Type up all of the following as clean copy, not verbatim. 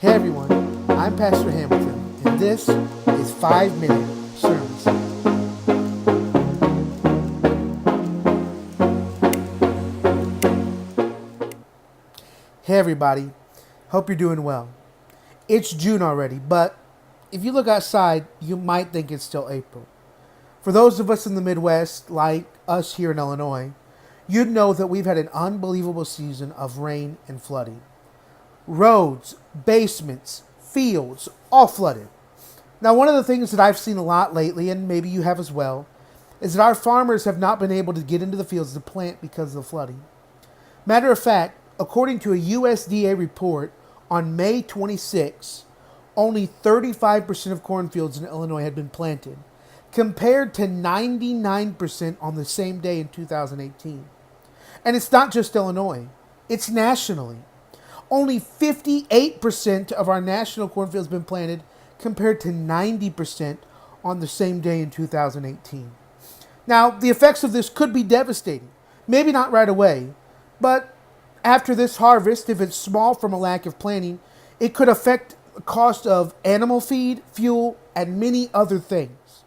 Hey everyone, I'm Pastor Hamilton, and this is 5-Minute Sermons. Hey everybody, hope you're doing well. It's June already, but if you look outside, you might think it's still April. For those of us in the Midwest, like us here in Illinois, you'd know that we've had an unbelievable season of rain and flooding. Roads, basements, fields, all flooded. Now, one of the things that I've seen a lot lately, and maybe you have as well, is that our farmers have not been able to get into the fields to plant because of the flooding. Matter of fact, according to a USDA report on May 26, only 35% of cornfields in Illinois had been planted, compared to 99% on the same day in 2018. And it's not just Illinois, it's nationally. Only 58% of our national cornfields have been planted compared to 90% on the same day in 2018. Now, the effects of this could be devastating. Maybe not right away, but after this harvest, if it's small from a lack of planting, it could affect the cost of animal feed, fuel, and many other things.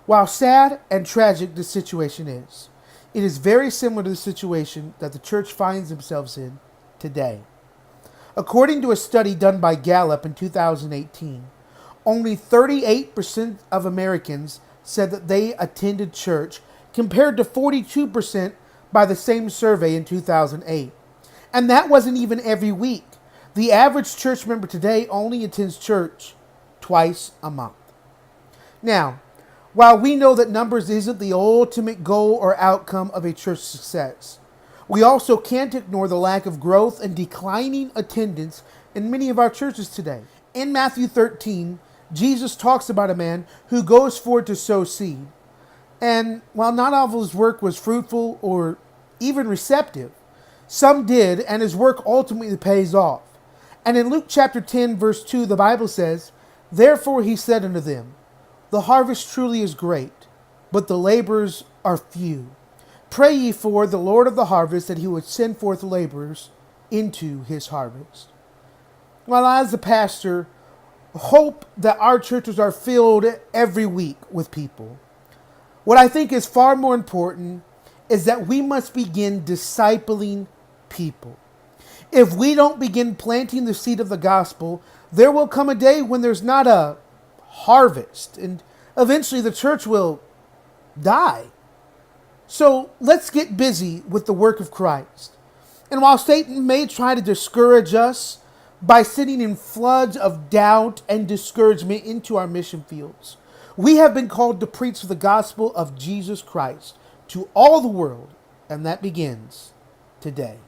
While sad and tragic this situation is, it is very similar to the situation that the church finds themselves in today. According to a study done by Gallup in 2018, only 38% of Americans said that they attended church, compared to 42% by the same survey in 2008. And that wasn't even every week. The average church member today only attends church twice a month. Now, while we know that numbers isn't the ultimate goal or outcome of a church success, we also can't ignore the lack of growth and declining attendance in many of our churches today. In Matthew 13, Jesus talks about a man who goes forward to sow seed. And while not all of his work was fruitful or even receptive, some did, and his work ultimately pays off. And in Luke chapter 10, verse 2, the Bible says, "Therefore he said unto them, The harvest truly is great, but the laborers are few. Pray ye for the Lord of the harvest that he would send forth laborers into his harvest." Well, as a pastor, hope that our churches are filled every week with people. What I think is far more important is that we must begin discipling people. If we don't begin planting the seed of the gospel, there will come a day when there's not a harvest, and eventually the church will die. So let's get busy with the work of Christ. And while Satan may try to discourage us by sending in floods of doubt and discouragement into our mission fields, we have been called to preach the gospel of Jesus Christ to all the world, and that begins today.